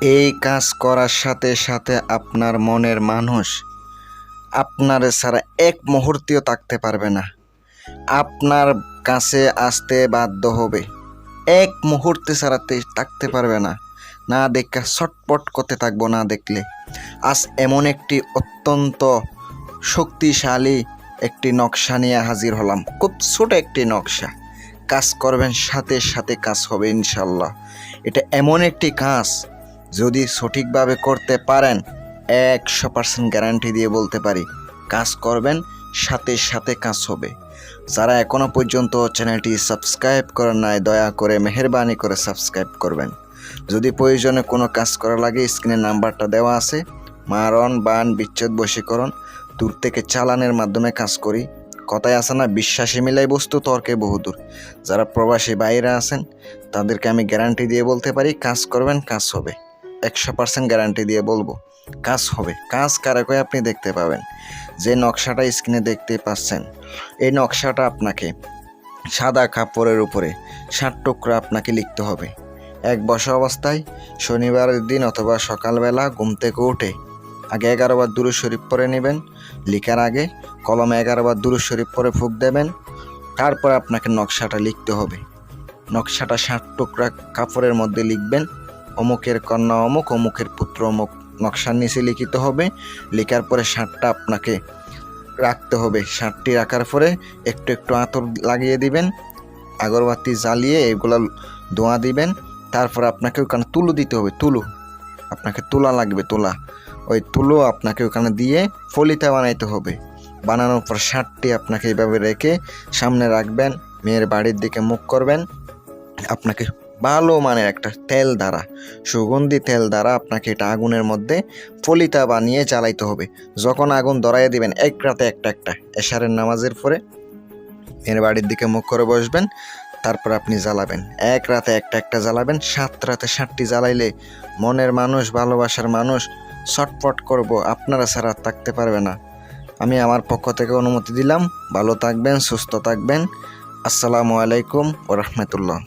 এই কাজ করার সাথে সাথে আপনার মনের মানুষ আপনার ছাড়া এক মুহূর্তেও থাকতে পারবে না, আপনার কাছে আসতে বাধ্য হবে। এক মুহূর্তে ছাড়া থাকতে পারবে না, না দেখা ছটপট করতে থাকবো না দেখলে। আজ এমন একটি অত্যন্ত শক্তিশালী একটি নকশা নিয়ে হাজির হলাম। খুব ছোট একটি নকশা, কাজ করবেন সাথে সাথে কাজ হবে ইনশাল্লাহ। এটা এমন একটি কাজ, যদি সঠিকভাবে করতে পারেন 100% গ্যারান্টি দিয়ে বলতে পারি, কাজ করবেন সাথে সাথে কাজ হবে। যারা এখনও পর্যন্ত চ্যানেলটি সাবস্ক্রাইব করেন নাই, দয়া করে মেহেরবানি করে সাবস্ক্রাইব করবেন। যদি প্রয়োজনে কোনো কাজ করা লাগে স্ক্রিনে নাম্বারটা দেওয়া আছে। মারণ, বান, বিচ্ছেদ, বশীকরণ দূর থেকে চালানের মাধ্যমে কাজ করি। কথায় আছে না, বিশ্বাসে মিলাই বস্তু তর্কে বহুদূর। যারা প্রবাসী বাইরে আছেন তাদেরকে আমি গ্যারান্টি দিয়ে বলতে পারি, কাজ করবেন কাজ হবে। 100% গ্যারান্টি দিয়ে বলবো কাজ হবে। কাজ কারে আপনি দেখতে পাবেন। যে নকশাটা স্ক্রিনে দেখতে পাচ্ছেন, এই নকশাটা আপনাকে সাদা কাপড়ের উপরে 7 টুকরা আপনাকে লিখতে হবে। এক বসা অবস্থায় শনিবারের দিন অথবা সকালবেলা ঘুম থেকে উঠে আগে 11 বার দুরূদ শরীফ পড়ে নেবেন। লিখার আগে কলমে 11 বার দুরূদ শরীফ পড়ে ফুঁক দেবেন। তারপর আপনাকে নকশাটা লিখতে হবে। নকশাটা 7 টুকরা কাপড়ের মধ্যে লিখবেন, অমুকের কন্যা অমুক, অমুকের পুত্র অমুক। নকশার নিচে লিখিত হবে। লেখার পরে 7টা আপনাকে রাখতে হবে। 7টি রাখার পরে একটু একটু আতর লাগিয়ে দিবেন, আগরবাতি জ্বালিয়ে এগুলো ধোঁয়া দিবেন। তারপর আপনাকে ওখানে তুলো দিতে হবে। তুলো আপনাকে তুলা লাগবে, তুলা। ওই তুলো আপনাকে ওখানে দিয়ে ফলিতা বানাইতে হবে। বানানোর পর 7টি আপনাকে এইভাবে রেখে সামনে রাখবেন, মেয়ের বাড়ির দিকে মুখ করবেন। আপনাকে ভালো মানের একটা তেল দ্বারা, সুগন্ধি তেল দ্বারা আপনাকে এটা আগুনের মধ্যে ফলিতা বানিয়ে জ্বালাইতে হবে। যখন আগুন ধরাইয়া দিবেন, এক রাতে একটা একটা এশারের নামাজের পরে মেয়ের বাড়ির দিকে মুখ করে বসবেন। তারপর আপনি জ্বালাবেন, এক রাতে একটা একটা জ্বালাবেন। 7 রাতে 7টি জ্বালাইলে মনের মানুষ, ভালোবাসার মানুষ ছটফট করব, আপনারা ছাড়া থাকতে পারবে না। আমি আমার পক্ষ থেকে অনুমতি দিলাম। ভালো থাকবেন, সুস্থ থাকবেন। আসসালামু আলাইকুম ওয়া রাহমাতুল্লাহ।